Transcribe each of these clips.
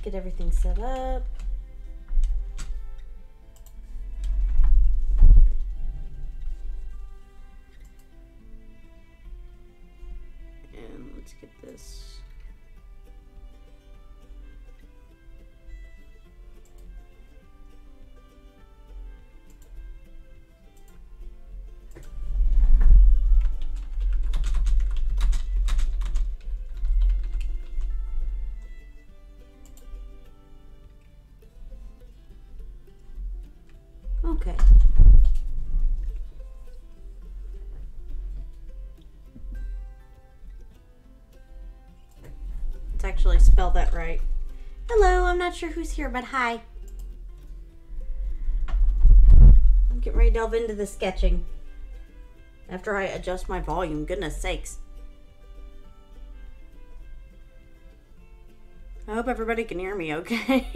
get everything set up. And let's get this. Okay. Let's actually spell that right. Hello, I'm not sure who's here, but hi. I'm getting ready to delve into the sketching. After I adjust my volume, goodness sakes. I hope everybody can hear me okay.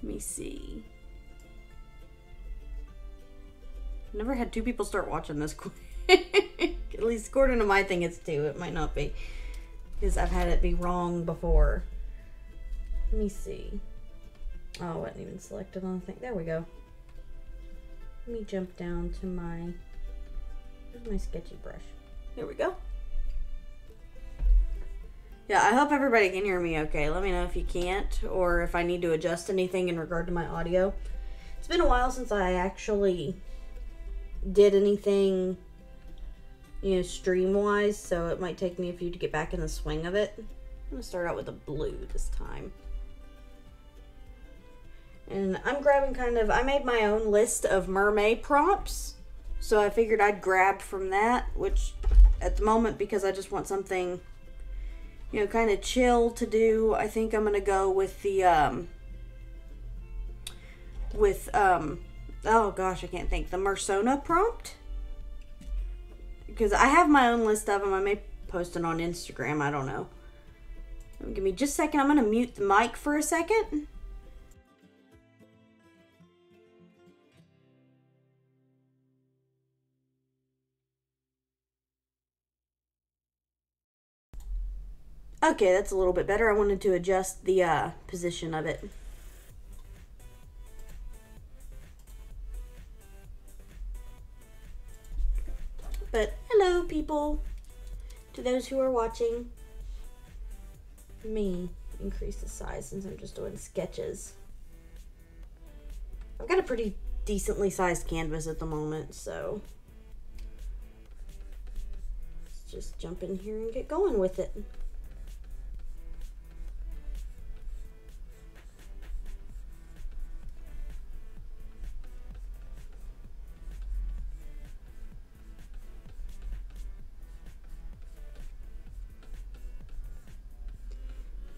Let me see. Never had two people start watching this quick. At least according to my thing it's two. It might not be. Because I've had it be wrong before. Let me see. Oh, I wasn't even selected on the thing. There we go. Let me jump down to my... Where's my sketchy brush? Here we go. Yeah, I hope everybody can hear me okay. Let me know if you can't or if I need to adjust anything in regard to my audio. It's been a while since I actually did anything, you know, stream-wise, so it might take me a few to get back in the swing of it. I'm going to start out with a blue this time. And I'm grabbing kind of, I made my own list of Mermay prompts, so I figured I'd grab from that, which at the moment, because I just want something, you know, kind of chill to do, I think I'm going to go with the, oh gosh, I can't think, the Mersona prompt. Because I have my own list of them. I may post it on Instagram, I don't know. Give me just a second, I'm going to mute the mic for a second. Okay, that's a little bit better. I wanted to adjust the position of it. But hello, people. To those who are watching. Me increase the size since I'm just doing sketches. I've got a pretty decently sized canvas at the moment, so let's just jump in here and get going with it.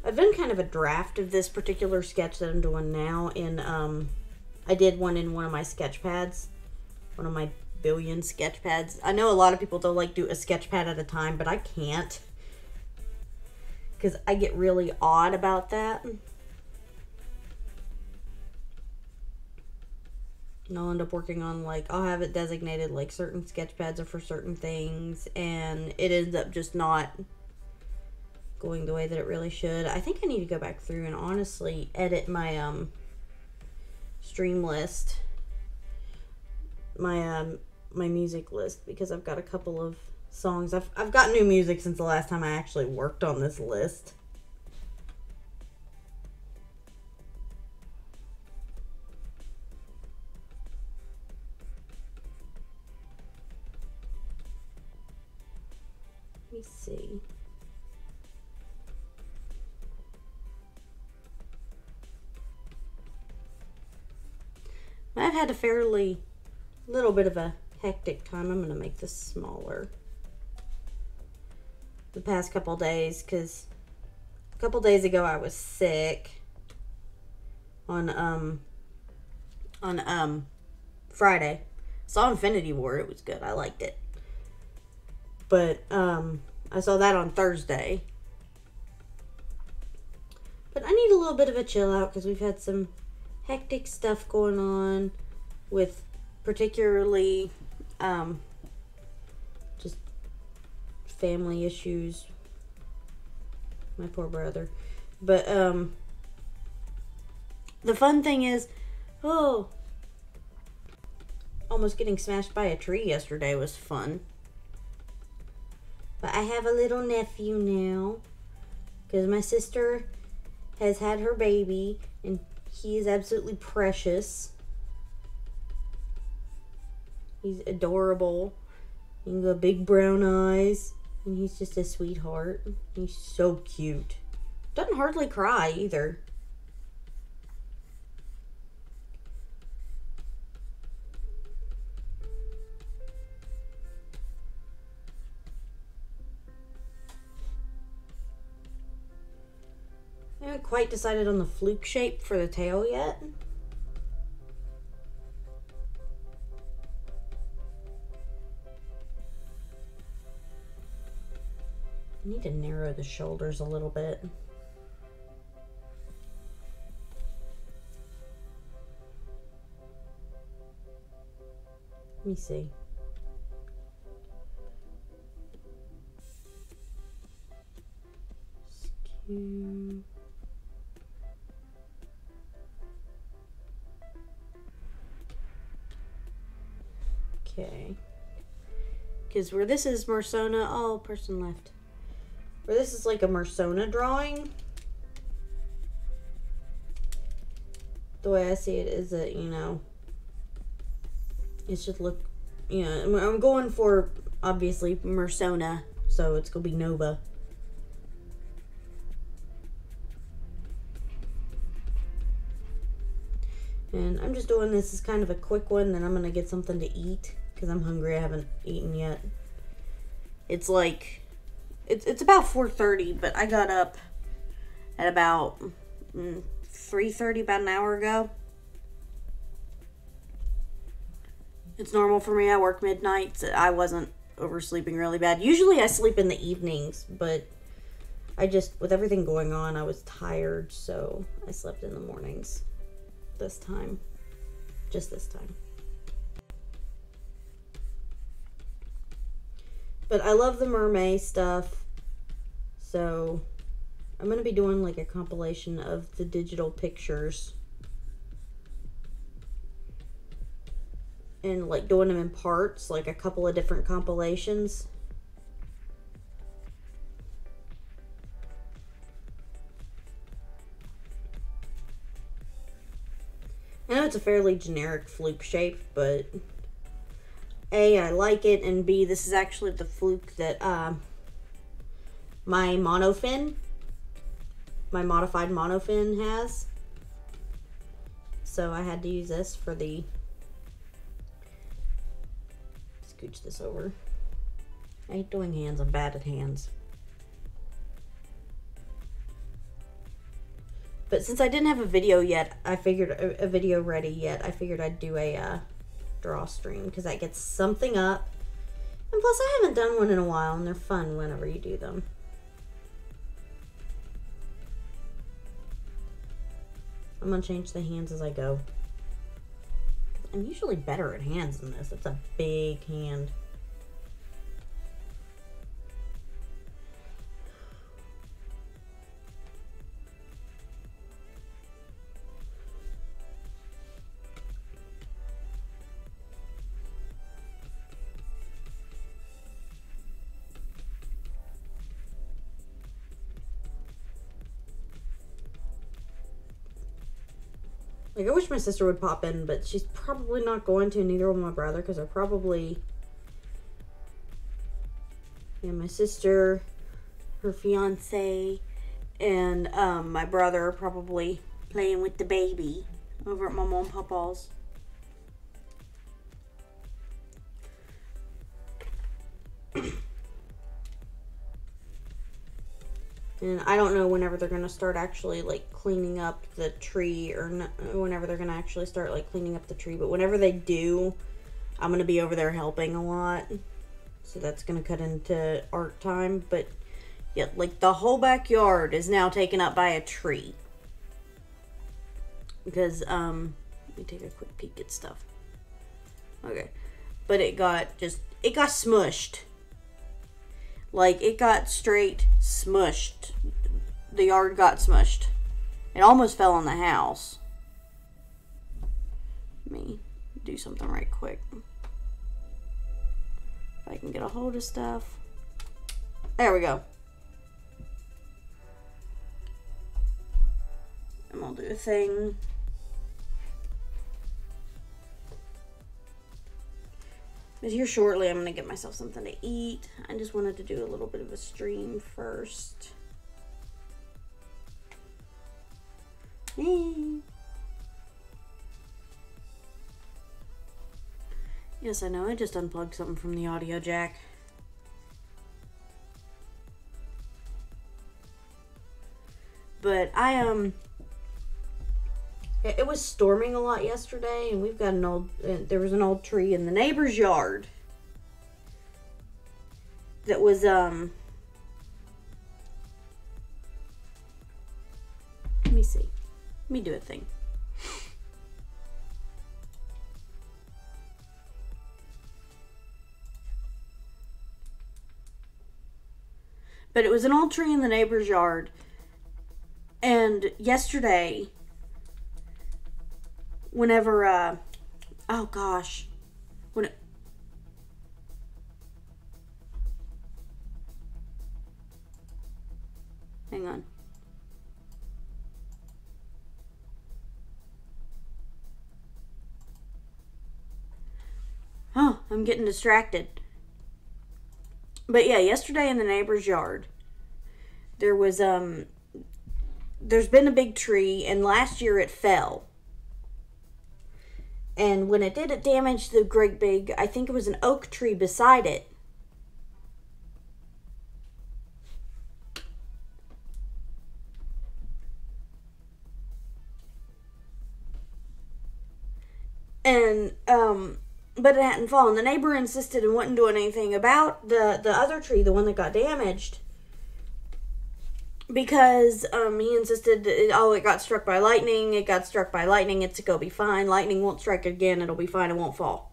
I've done kind of a draft of this particular sketch that I'm doing now in, I did one in one of my sketch pads, one of my billion sketch pads. I know a lot of people don't like do a sketch pad at a time, but I can't, because I get really odd about that. And I'll end up working on, like, I'll have it designated, like, certain sketch pads are for certain things, and it ends up just not going the way that it really should. I think I need to go back through and honestly edit my stream list, my my music list, because I've got a couple of songs. I've got new music since the last time I actually worked on this list. Let me see. I've had a fairly little bit of a hectic time. I'm going to make this smaller the past couple days, because a couple days ago I was sick on Friday. Saw Infinity War. It was good. I liked it. But I saw that on Thursday. But I need a little bit of a chill out because we've had some hectic stuff going on with particularly just family issues. My poor brother. But, the fun thing is, oh, almost getting smashed by a tree yesterday was fun. But I have a little nephew now, because my sister has had her baby, and he is absolutely precious. He's adorable. He's got big brown eyes, and he's just a sweetheart. He's so cute. Doesn't hardly cry either. I haven't quite decided on the fluke shape for the tail yet. I need to narrow the shoulders a little bit. Let me see. Skew. Okay. Because where this is Mersona, oh, person left. Where this is like a Mersona drawing, the way I see it is that, you know, it should look, you know, I'm going for, obviously, Mersona, so it's going to be Nova. And I'm just doing this as kind of a quick one, then I'm going to get something to eat, because I'm hungry. I haven't eaten yet. It's like, it's about 4:30, but I got up at about 3:30, about an hour ago. It's normal for me. I work midnights. I wasn't oversleeping really bad. Usually I sleep in the evenings, but I just, with everything going on, I was tired, so I slept in the mornings this time. Just this time. But I love the Mermay stuff, so I'm going to be doing like a compilation of the digital pictures. And like doing them in parts, like a couple of different compilations. I know it's a fairly generic fluke shape, but A, I like it, and B, this is actually the fluke that my monofin, my modified monofin has. So I had to use this for the, scooch this over. I hate doing hands, I'm bad at hands. But since I didn't have a video yet, I figured, a video ready yet, I figured I'd do a Drawstream, because that gets something up. And plus I haven't done one in a while, and they're fun whenever you do them. I'm going to change the hands as I go. I'm usually better at hands than this. It's a big hand. Like, I wish my sister would pop in, but she's probably not going to, neither will my brother, because they're probably, yeah, my sister, her fiance, and my brother are probably playing with the baby over at my mom and papa's. And I don't know whenever they're going to start actually, like, cleaning up the tree, or whenever they're going to actually start, like, cleaning up the tree. But whenever they do, I'm going to be over there helping a lot. So that's going to cut into art time. But, yeah, like, the whole backyard is now taken up by a tree. Because, let me take a quick peek at stuff. Okay. But it got smushed. Like, it got straight smushed. the yard got smushed. It almost fell on the house. Let me do something right quick. If I can get a hold of stuff. There we go. And we'll do a thing. But here shortly, I'm going to get myself something to eat. I just wanted to do a little bit of a stream first. Yes, I know. I just unplugged something from the audio jack. But it was storming a lot yesterday, and we've got there was an old tree in the neighbor's yard that was, let me see. Let me do a thing. But it was an old tree in the neighbor's yard, and yesterday, whenever, oh gosh, hang on. Oh, I'm getting distracted. But yeah, yesterday in the neighbor's yard, there was, there's been a big tree, and last year it fell. And when it did, it damaged the great big, I think it was an oak tree beside it. And, but it hadn't fallen. The neighbor insisted and wasn't doing anything about the other tree, the one that got damaged. Because he insisted, oh, it got struck by lightning. It got struck by lightning. It's going to be fine. Lightning won't strike again. It'll be fine. It won't fall.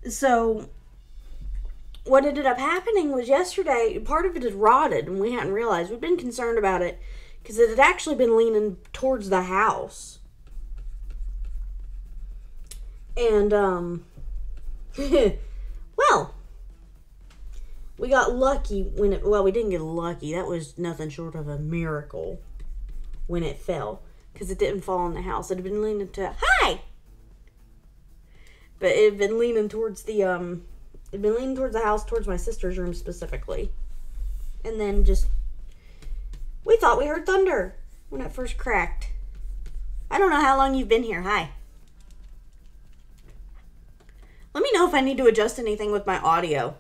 So, what ended up happening was yesterday, part of it had rotted, and we hadn't realized. We'd been concerned about it because it had actually been leaning towards the house. And, well, we got lucky when it, well, we didn't get lucky. That was nothing short of a miracle when it fell, because it didn't fall on the house. It had been leaning to, hi! But it had been leaning towards the, house, towards my sister's room specifically. And then just, we thought we heard thunder when it first cracked. I don't know how long you've been here. Hi. Let me know if I need to adjust anything with my audio.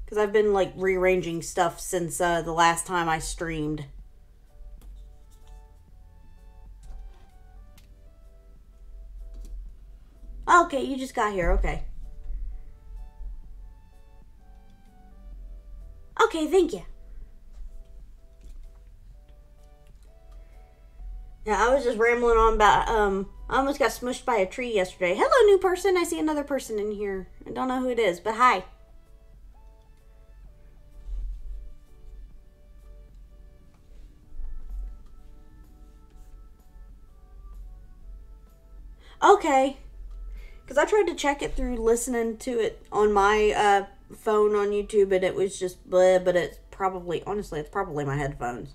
Because I've been, like, rearranging stuff since the last time I streamed. Okay, you just got here. Okay. Okay, thank you. Yeah, I was just rambling on about, I almost got smushed by a tree yesterday. Hello, new person. I see another person in here. I don't know who it is, but hi. Okay. Because I tried to check it through listening to it on my phone on YouTube, and it was just bleh, but it's probably, honestly, it's probably my headphones.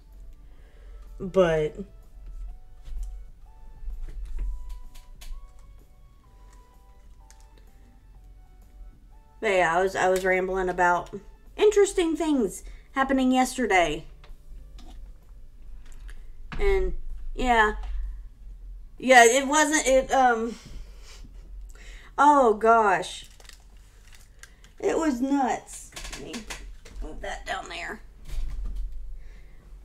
But yeah, I was rambling about interesting things happening yesterday. And yeah. Yeah, it wasn't, oh gosh. It was nuts. Let me move that down there.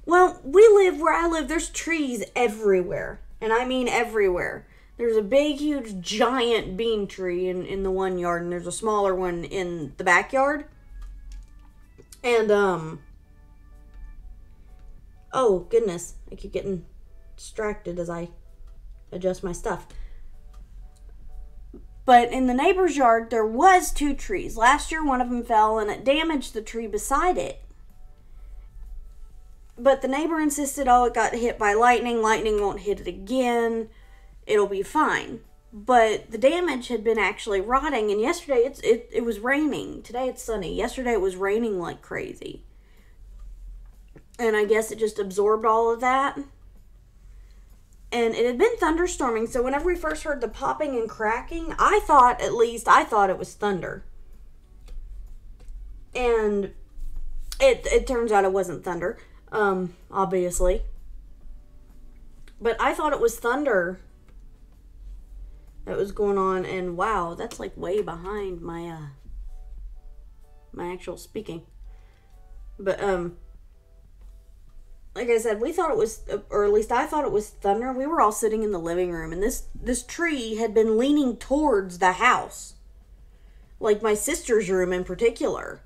Well, where I live, there's trees everywhere. And I mean everywhere. There's a big, huge, giant bean tree in the one yard, and there's a smaller one in the backyard. And, oh, goodness. I keep getting distracted as I adjust my stuff. But in the neighbor's yard, there was 2 trees. Last year, one of them fell and it damaged the tree beside it. But the neighbor insisted, oh, it got hit by lightning. Lightning won't hit it again. It'll be fine. But the damage had been actually rotting. And yesterday, it was raining. Today, it's sunny. Yesterday, it was raining like crazy. And I guess it just absorbed all of that. And it had been thunderstorming. So whenever we first heard the popping and cracking, I thought it was thunder. And it turns out it wasn't thunder. Obviously. But I thought it was thunder that was going on, and wow, that's like way behind my my actual speaking. But like I said, we thought it was, or at least I thought it was thunder. We were all sitting in the living room, and this tree had been leaning towards the house, like my sister's room in particular.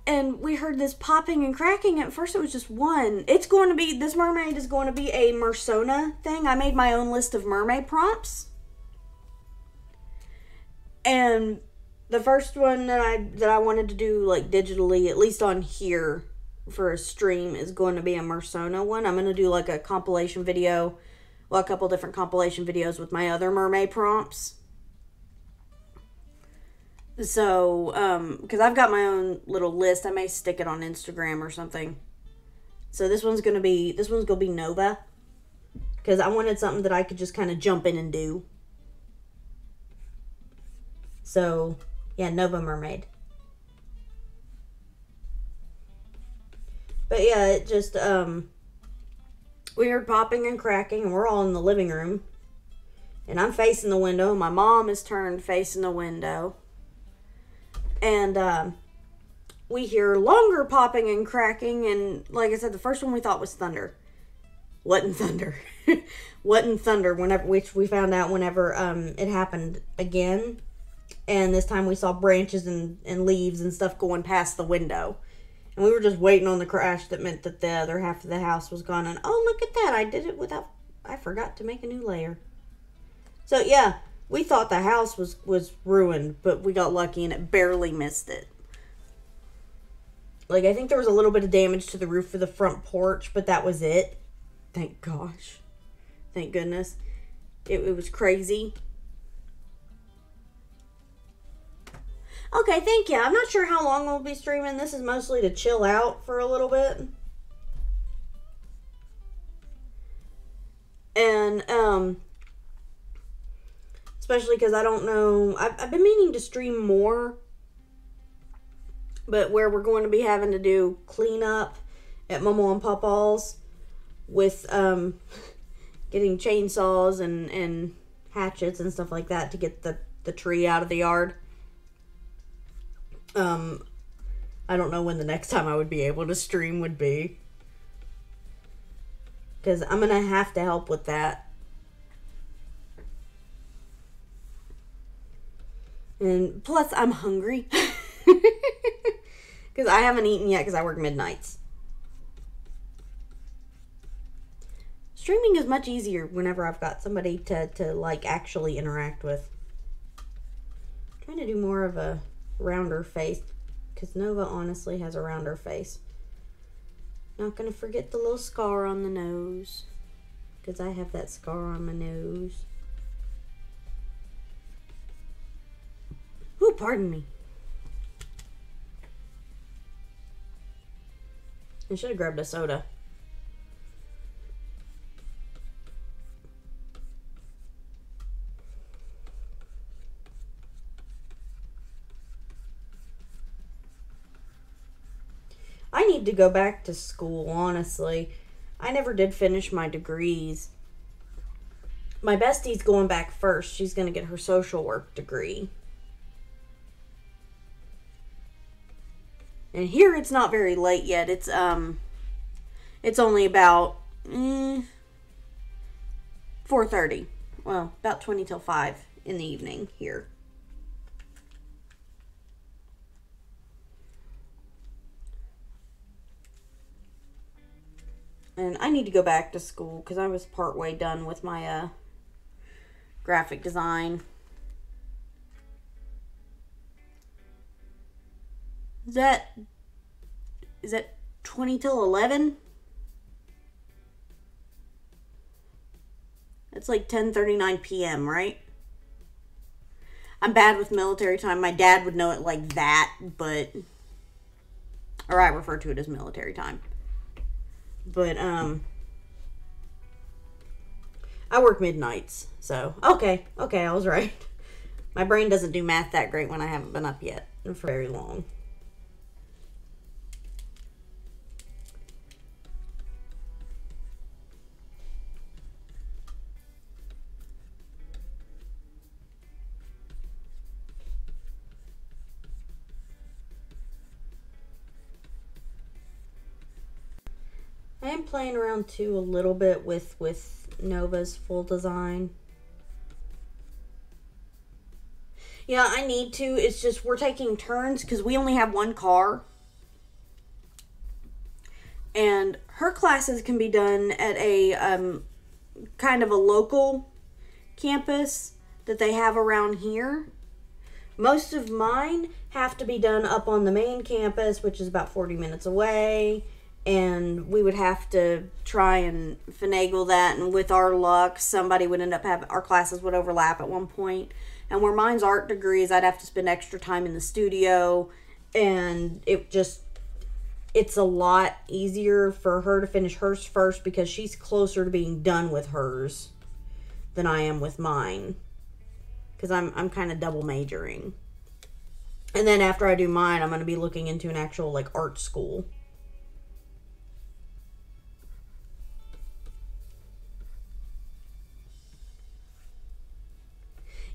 And we heard this popping and cracking. At first it was just one. This mermaid is going to be a Mersona thing. I made my own list of mermaid prompts. And the first one that I wanted to do like digitally, at least on here for a stream, is going to be a Mersona one. I'm going to do like a compilation video, well, a couple different compilation videos with my other mermaid prompts. So, because I've got my own little list. I may stick it on Instagram or something. So this one's gonna be Nova. Because I wanted something that I could just kind of jump in and do. So, yeah, Nova Mermaid. But yeah, it just, we heard popping and cracking, and we're all in the living room. And I'm facing the window. My mom is turned facing the window. And we hear longer popping and cracking, and like I said, the first one we thought was thunder. Wasn't thunder. Wasn't thunder, which we found out whenever it happened again. And this time we saw branches and leaves and stuff going past the window. And we were just waiting on the crash that meant that the other half of the house was gone. And oh, look at that, I did it I forgot to make a new layer. So yeah. We thought the house was ruined, but we got lucky and it barely missed it. Like, I think there was a little bit of damage to the roof of the front porch, but that was it. Thank gosh. Thank goodness. It was crazy. Okay, thank you. I'm not sure how long we'll be streaming. This is mostly to chill out for a little bit. And, especially because I don't know, I've been meaning to stream more, but where we're going to be having to do cleanup at Momo and Papa's with getting chainsaws and hatchets and stuff like that to get the tree out of the yard. I don't know when the next time I would be able to stream would be, because I'm going to have to help with that. And plus, I'm hungry. Because I haven't eaten yet because I work midnights. Streaming is much easier whenever I've got somebody to like, actually interact with. I'm trying to do more of a rounder face. Because Nova honestly has a rounder face. Not going to forget the little scar on the nose. Because I have that scar on my nose. Ooh, pardon me. I should have grabbed a soda. I need to go back to school, honestly. I never did finish my degrees. My bestie's going back first. She's going to get her social work degree. And here it's not very late yet. It's only about 4:30. Well, about 20 till 5 in the evening here. And I need to go back to school because I was partway done with my graphic design. Is that 20 till 11? It's like 10:39 p.m., right? I'm bad with military time. My dad would know it like that, but... Or I refer to it as military time. But, I work midnights, so... Okay, I was right. My brain doesn't do math that great when I haven't been up yet for very long. I am playing around too a little bit with Nova's full design. Yeah, I need to. It's just we're taking turns because we only have one car. And her classes can be done at a kind of a local campus that they have around here. Most of mine have to be done up on the main campus, which is about 40 minutes away. And we would have to try and finagle that. And with our luck, somebody would end up having... Our classes would overlap at one point. And where mine's art degrees, I'd have to spend extra time in the studio. And it's a lot easier for her to finish hers first because she's closer to being done with hers than I am with mine. Because I'm kind of double majoring. And then after I do mine, I'm going to be looking into an actual like art school.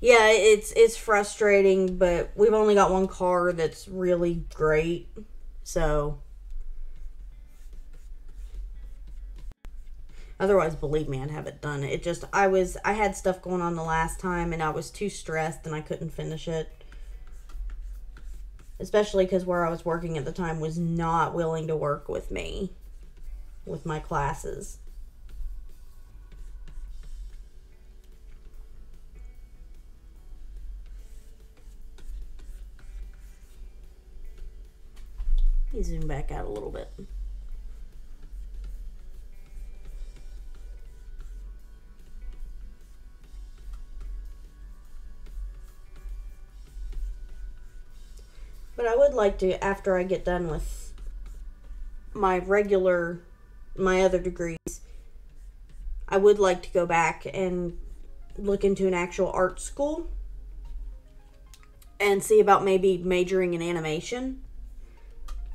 Yeah, it's frustrating, but we've only got one car that's really great, so... Otherwise, believe me, I'd have it done. It just, I had stuff going on the last time, and I was too stressed, and I couldn't finish it. Especially because where I was working at the time was not willing to work with me, with my classes. Let me zoom back out a little bit. But I would like to, after I get done with my other degrees, I would like to go back and look into an actual art school and see about maybe majoring in animation.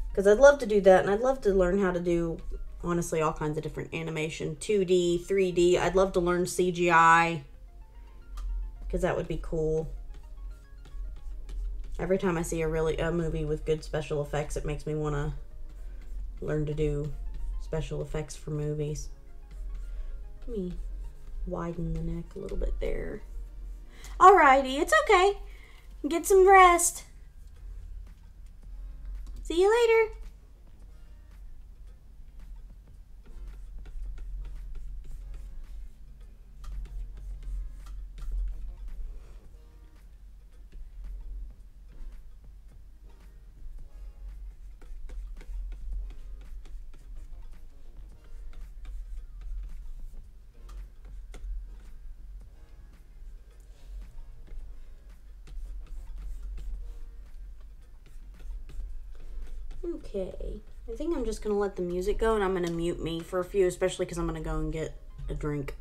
Because I'd love to do that, and I'd love to learn how to do, honestly, all kinds of different animation. 2D, 3D. I'd love to learn CGI, because that would be cool. Every time I see a movie with good special effects, it makes me want to learn to do special effects for movies. Let me widen the neck a little bit there. Alrighty, it's okay. Get some rest. See you later. Okay, I think I'm just going to let the music go, and I'm going to mute me for a few, especially because I'm going to go and get a drink.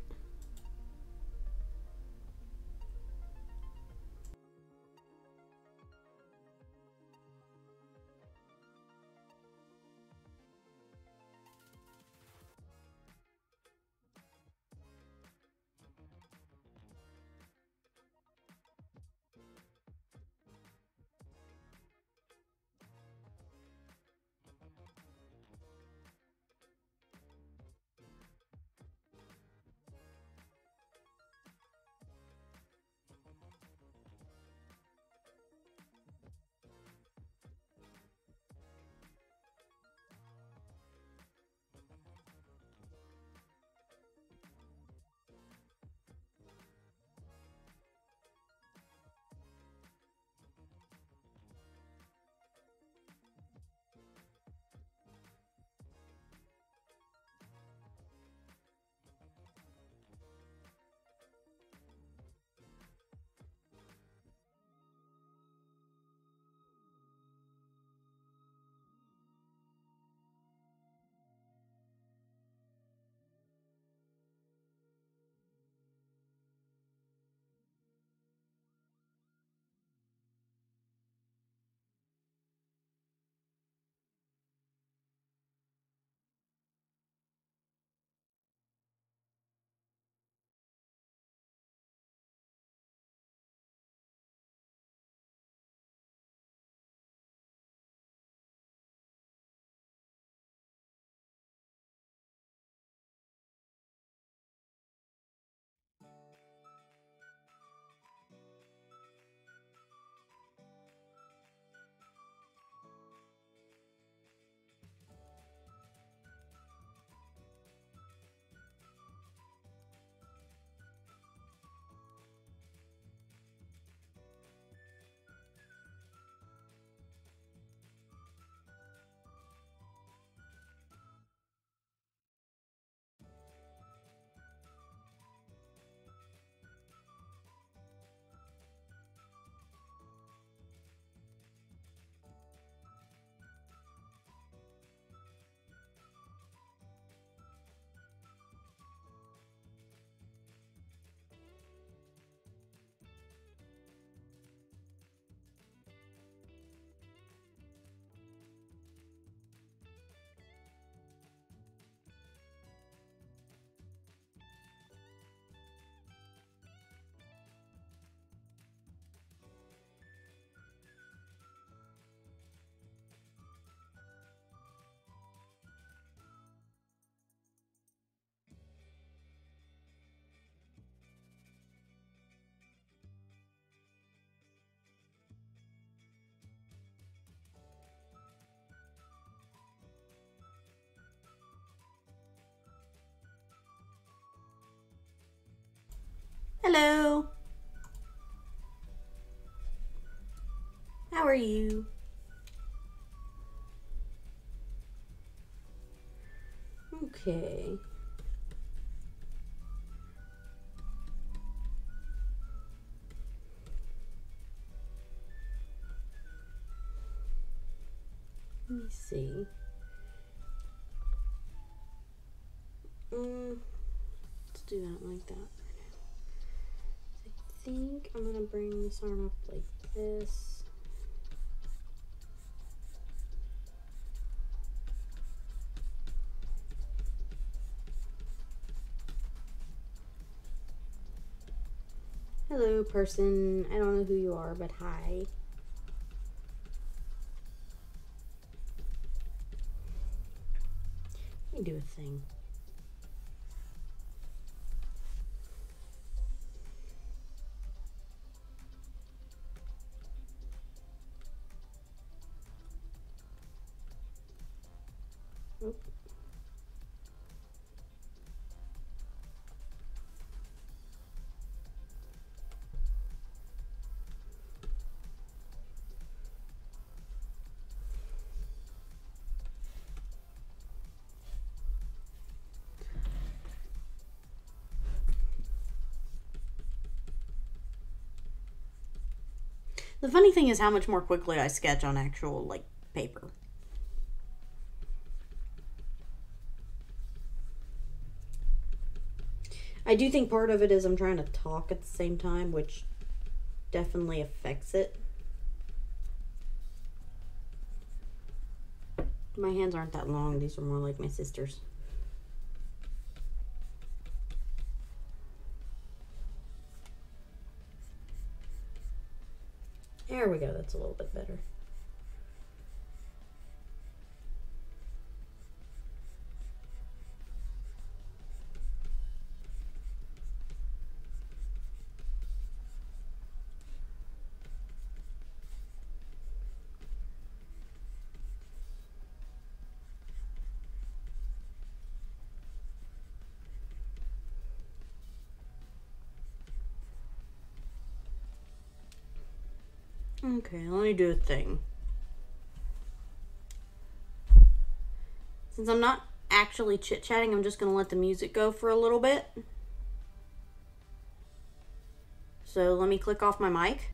Hello. How are you? Okay. Let me see. Let's do that like that. I think I'm gonna bring this arm up like this. Hello, person. I don't know who you are, but hi. Let me do a thing. Oh. The funny thing is how much more quickly I sketch on actual, like, paper. I do think part of it is I'm trying to talk at the same time, which definitely affects it. My hands aren't that long. These are more like my sister's. There we go. That's a little bit better. Okay, let me do a thing. Since I'm not actually chit-chatting, I'm just going to let the music go for a little bit. So let me click off my mic.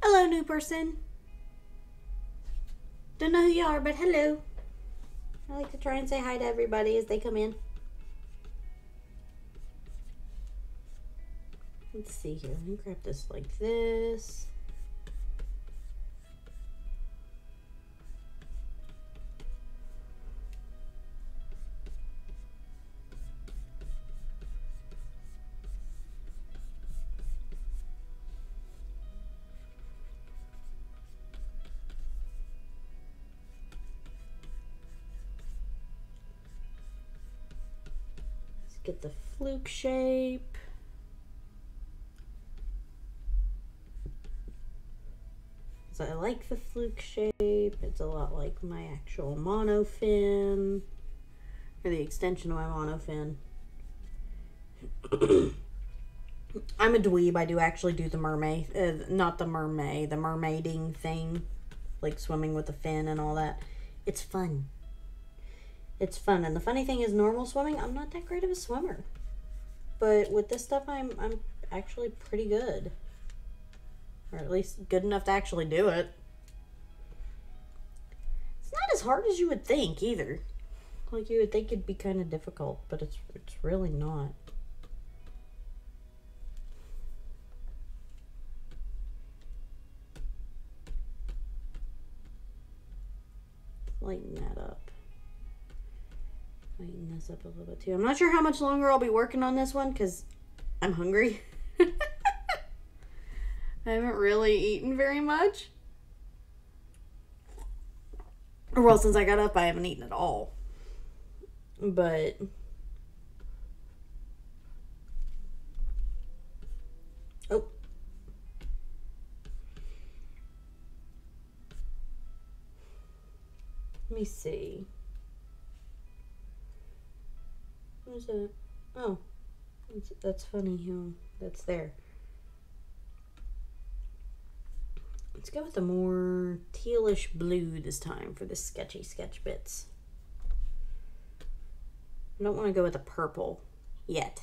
Hello, new person. Don't know who you are, but hello. I like to try and say hi to everybody as they come in. Let's see here. Let me grab this like this. Get the fluke shape. So I like like the fluke shape. It's a lot like my actual monofin, or the extension of my monofin. I'm a dweeb. I do actually do the mermaid, not the mermaid, the mermaiding thing, like swimming with the fin and all that. It's fun. It's fun, and the funny thing is, normal swimming, I'm not that great of a swimmer, but with this stuff, I'm actually pretty good, or at least good enough to actually do it. It's not as hard as you would think either. Like, you would think it'd be kind of difficult, but it's really not. Lighten that up. Lighten this up a little bit too. I'm not sure how much longer I'll be working on this one because I'm hungry. I haven't really eaten very much. Or well, since I got up, I haven't eaten at all. But oh. Let me see. What is that? Oh, that's funny how that's there. Let's go with a more tealish blue this time for the sketchy sketch bits. I don't want to go with a purple yet,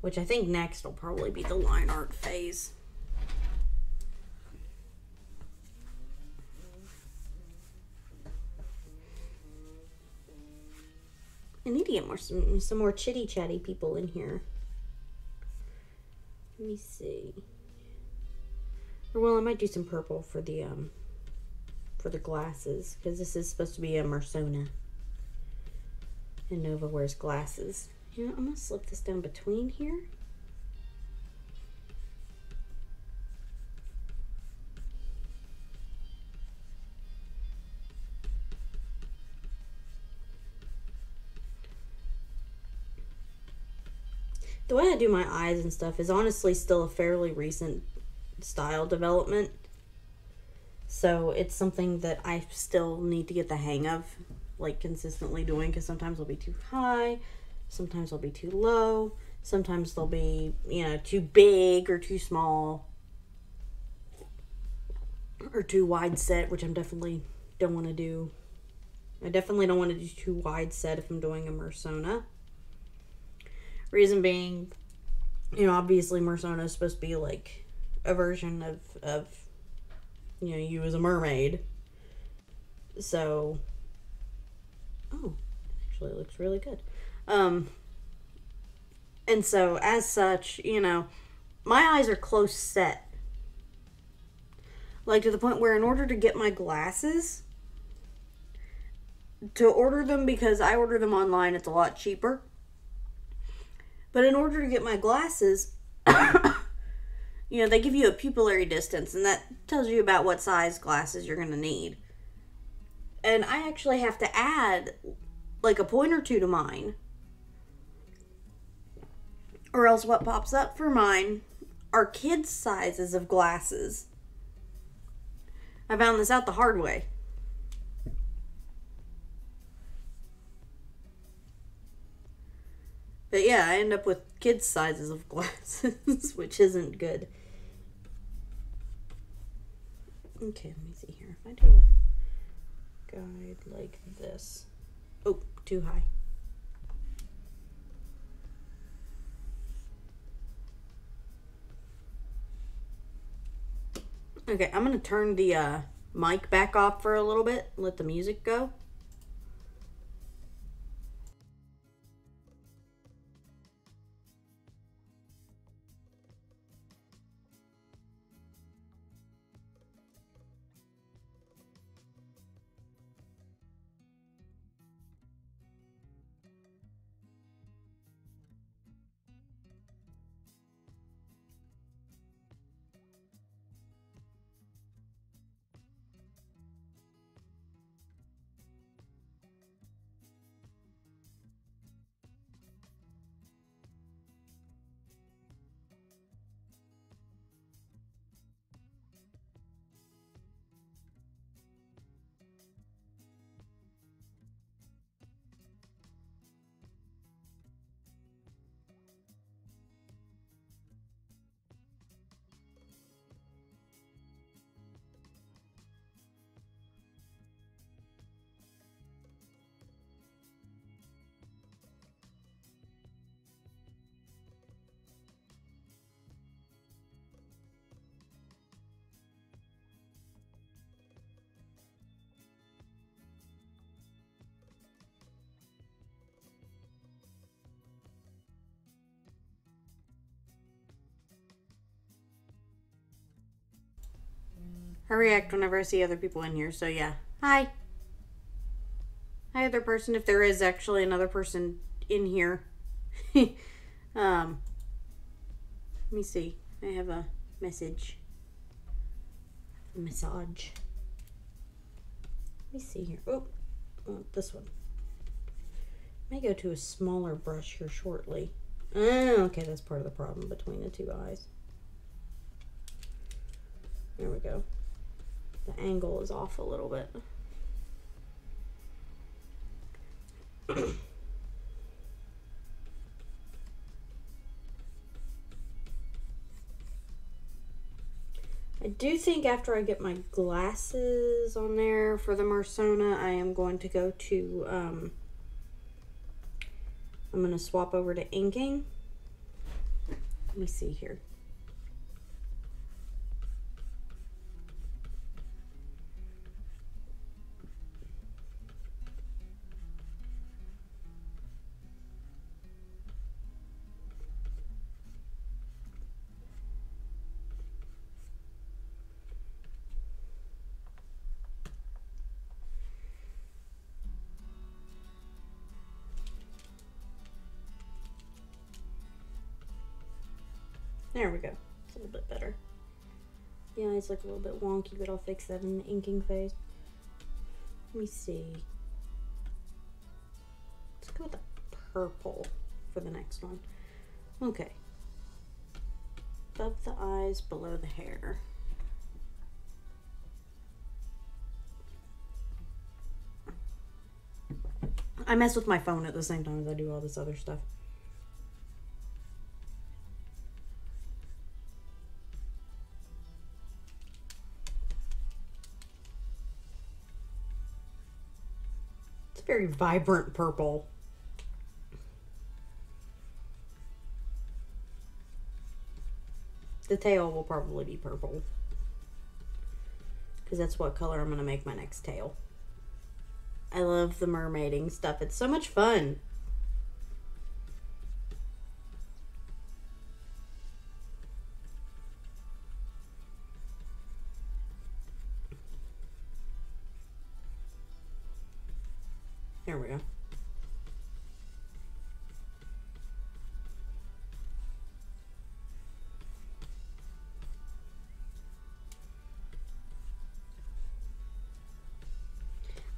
which I think next will probably be the line art phase. I need to get some more chitty chatty people in here. Let me see. Or well, I might do some purple for the glasses, because this is supposed to be a Mersona. And Nova wears glasses. You know, I'm gonna slip this down between here. The way I do my eyes and stuff is honestly still a fairly recent style development. So it's something that I still need to get the hang of, like consistently doing, because sometimes they'll be too high, sometimes they'll be too low, sometimes they'll be, you know, too big or too small or too wide set, which I'm definitely don't want to do. I definitely don't want to do too wide set if I'm doing a Mersona. Reason being, you know, obviously Mersona is supposed to be like a version of you know, you as a mermaid. So, oh, actually it looks really good. And so as such, you know, my eyes are close set. Like to the point where in order to get my glasses, to order them, because I order them online, it's a lot cheaper. But in order to get my glasses, you know, they give you a pupillary distance, and that tells you about what size glasses you're going to need. And I actually have to add like a point or two to mine, or else what pops up for mine are kids' sizes of glasses. I found this out the hard way. But yeah, I end up with kids' sizes of glasses, which isn't good. Okay, let me see here. If I do a guide like this. Oh, too high. Okay, I'm going to turn the mic back off for a little bit, let the music go. I react whenever I see other people in here, so yeah. Hi. Hi, other person, if there is actually another person in here. Let me see. I have a message. Massage. Let me see here. Oh, this one. I may go to a smaller brush here shortly. Okay, that's part of the problem between the two eyes. There we go. The angle is off a little bit. I do think after I get my glasses on there for the Mersona, I am going to go to, I'm going to swap over to inking. Let me see here. There we go. It's a little bit better. Yeah, it's like a little bit wonky, but I'll fix that in the inking phase. Let me see. Let's go with the purple for the next one. Okay. Above the eyes, below the hair. I mess with my phone at the same time as I do all this other stuff. Very vibrant purple. The tail will probably be purple because that's what color I'm going to make my next tail. I love the mermaiding stuff. It's so much fun. There we go.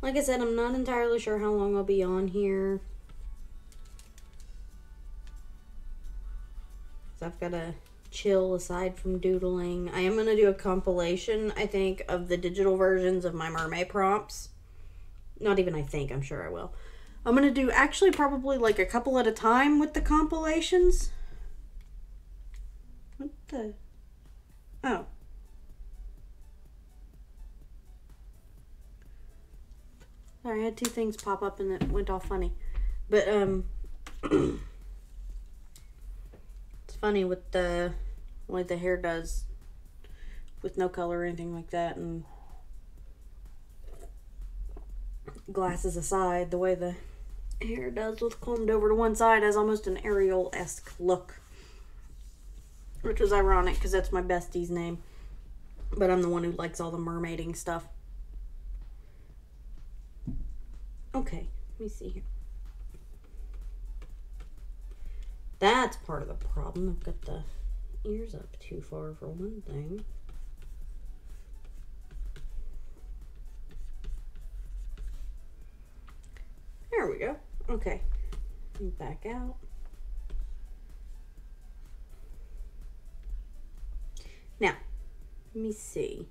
Like I said, I'm not entirely sure how long I'll be on here. So I've got to chill aside from doodling. I am going to do a compilation, I think, of the digital versions of my Mermay prompts. Not even I think, I'm sure I will. I'm going to do actually probably like a couple at a time with the compilations. What the? Oh. Sorry, I had two things pop up and it went all funny. But, it's funny with the way the hair does with no color or anything like that, and glasses aside, the way the hair does with combed over to one side has almost an Ariel-esque look, which is ironic because that's my bestie's name, but I'm the one who likes all the mermaiding stuff. Okay, let me see here. That's part of the problem. I've got the ears up too far for one thing. There we go. Okay. Back out. Now, let me see.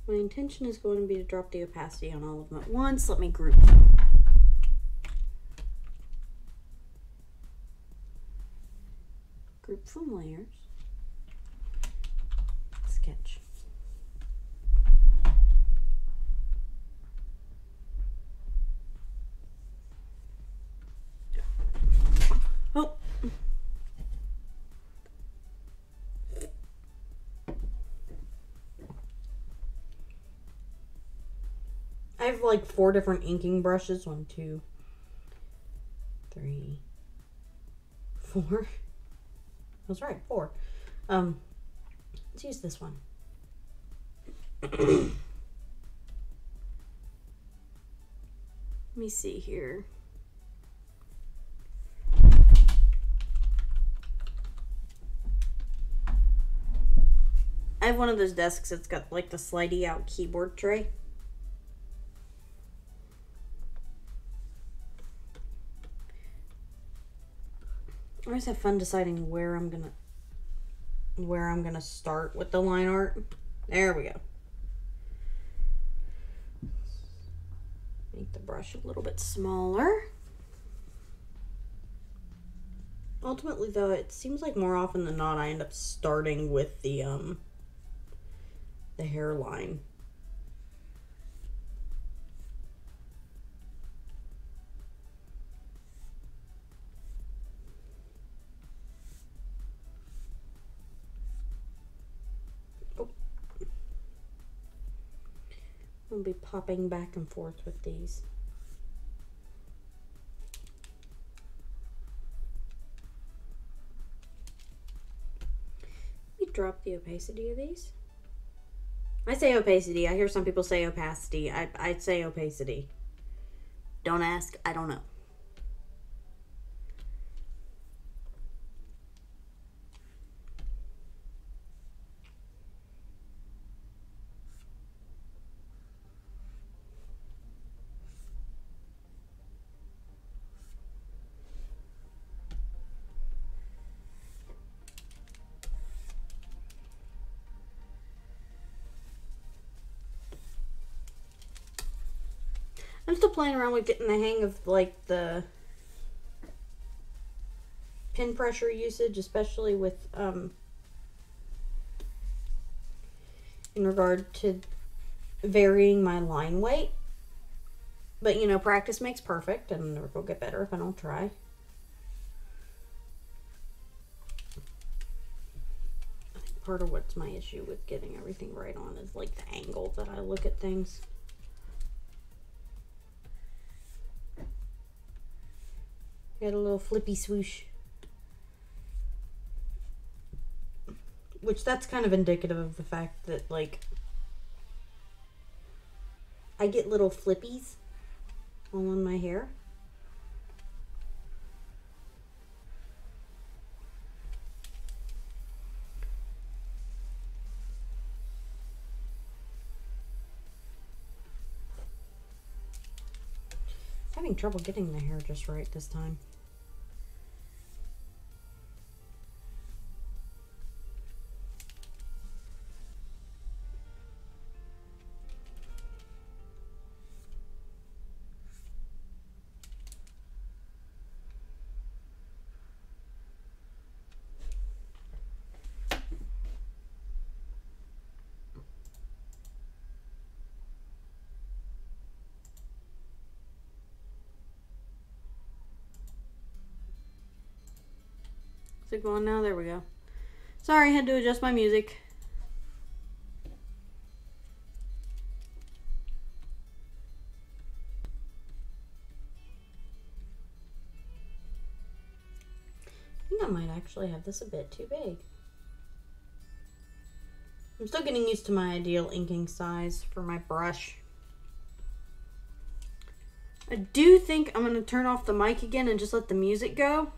My intention is going to be to drop the opacity on all of them at once. Let me group them. Group from layers. Sketch. Oh. have like 4 different inking brushes. 1, 2, 3, 4. I was right, 4. Let's use this one. Let me see here. I have one of those desks that's got like the slidey out keyboard tray. I always have fun deciding where I'm gonna start with the line art. There we go. Make the brush a little bit smaller. Ultimately though, it seems like more often than not I end up starting with the hairline. Oh. I'll be popping back and forth with these. Let me drop the opacity of these. I say opacity. I hear some people say opacity. I'd say opacity. Don't ask. I don't know. I'm still playing around with getting the hang of like the pin pressure usage, especially with in regard to varying my line weight. But you know, practice makes perfect, and it'll get better if I don't try. I think part of what's my issue with getting everything right on is like the angle that I look at things. Got a little flippy swoosh. Which that's kind of indicative of the fact that like I get little flippies all in my hair. Having trouble getting the hair just right this time. Is it going now? There we go. Sorry, I had to adjust my music. I think I might actually have this a bit too big. I'm still getting used to my ideal inking size for my brush. I do think I'm going to turn off the mic again and just let the music go.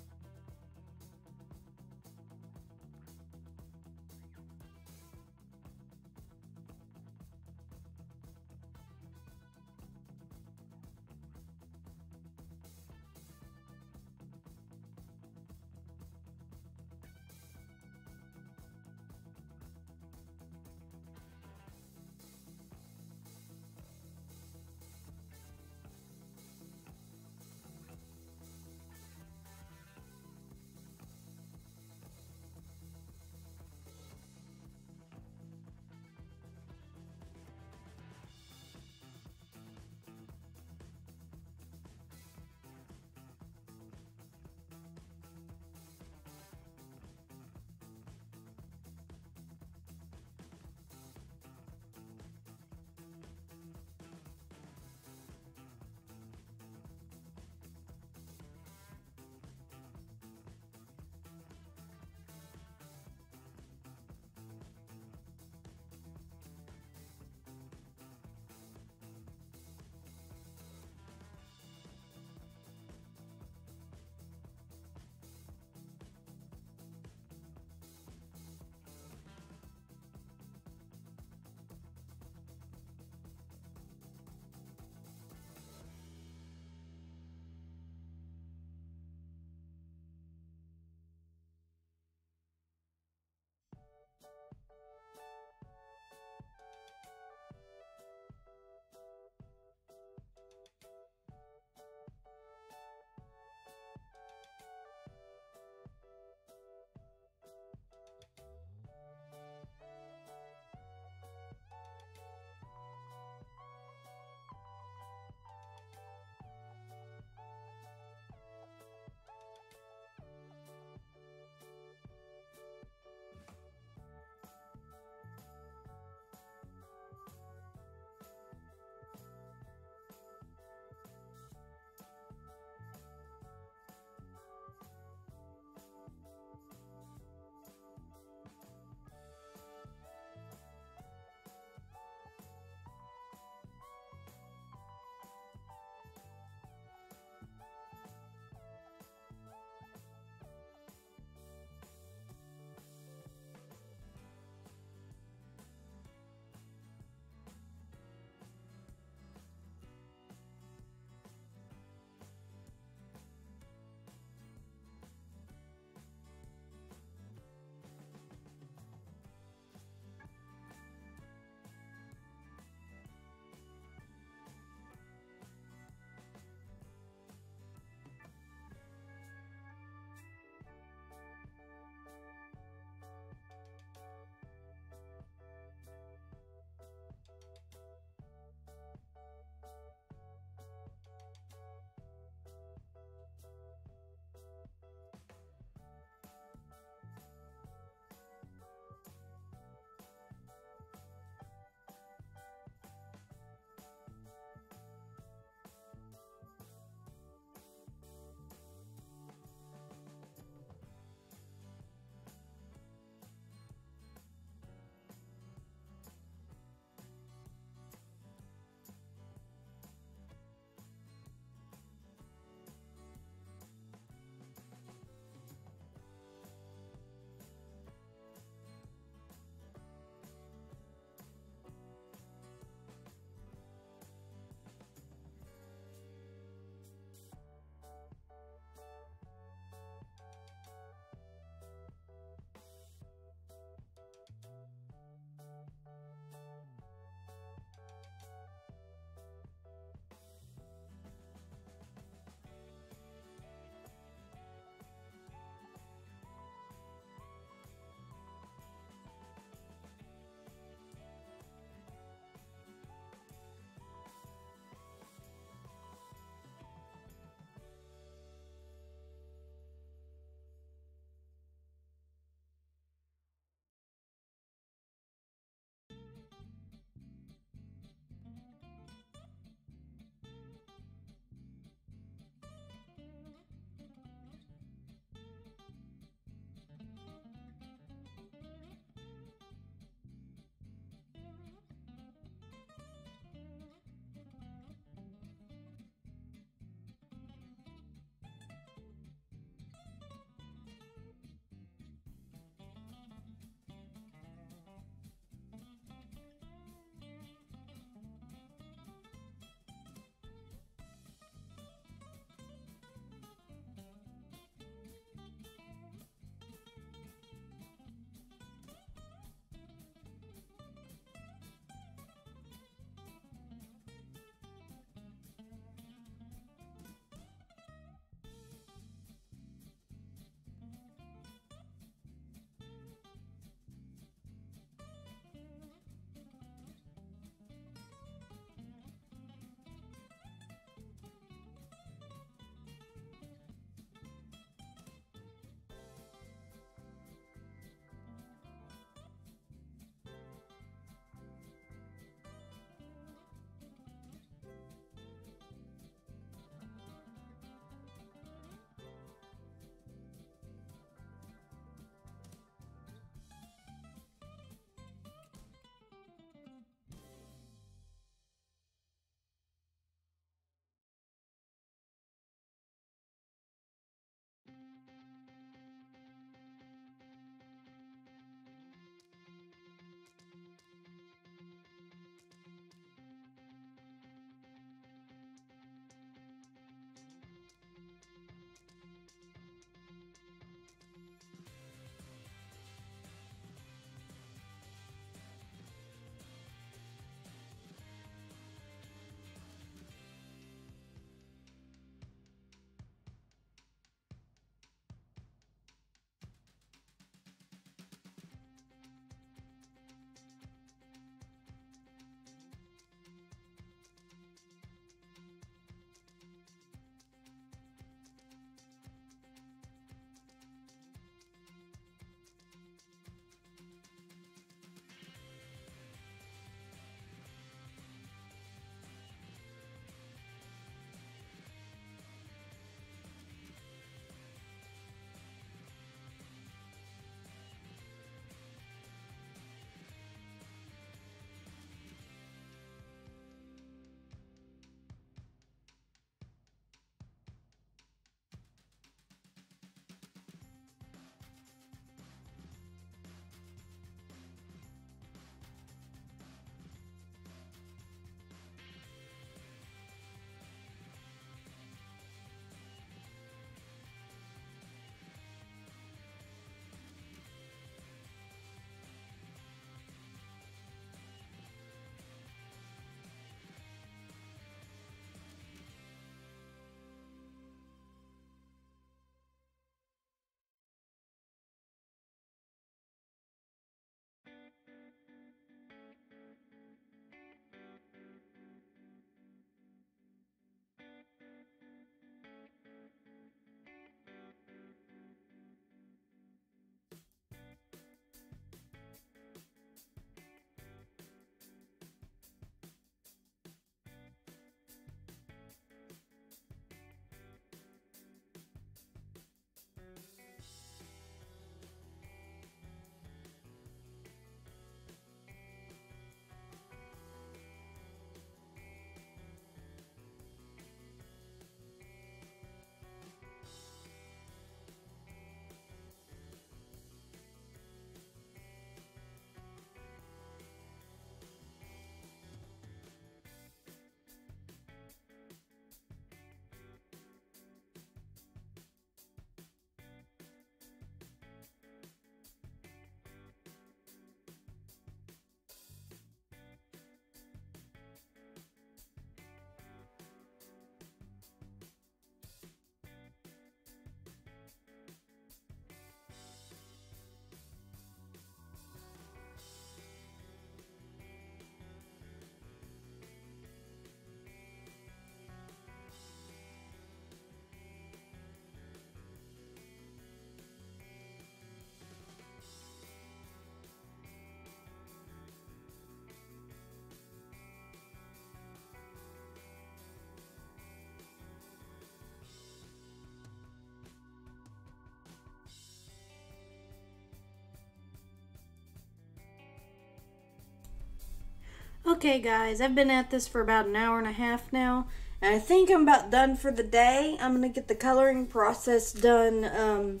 Okay guys, I've been at this for about an hour and a half now, and I think I'm about done for the day. I'm going to get the coloring process done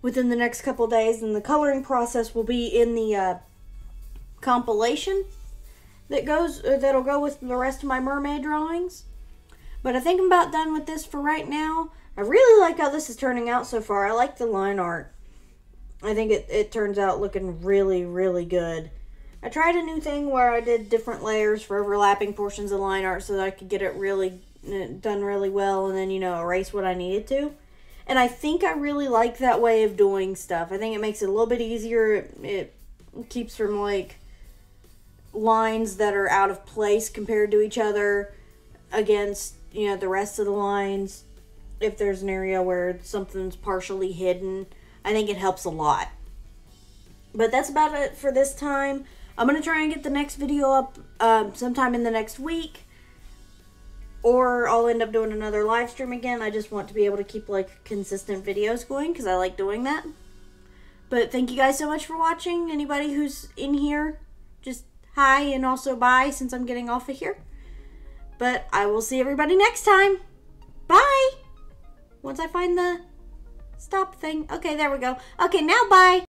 within the next couple days, and the coloring process will be in the compilation that'll go with the rest of my mermaid drawings. But I think I'm about done with this for right now. I really like how this is turning out so far. I like the line art. I think it turns out looking really, really good. I tried a new thing where I did different layers for overlapping portions of line art so that I could get it really done really well, and then, you know, erase what I needed to. And I think I really like that way of doing stuff. I think it makes it a little bit easier. It keeps from, like, lines that are out of place compared to each other against, you know, the rest of the lines. If there's an area where something's partially hidden, I think it helps a lot. But that's about it for this time. I'm going to try and get the next video up sometime in the next week. Or I'll end up doing another live stream again. I just want to be able to keep, like, consistent videos going because I like doing that. But thank you guys so much for watching. Anybody who's in here, just hi and also bye since I'm getting off of here. But I will see everybody next time. Bye! Once I find the stop thing. Okay, there we go. Okay, now bye!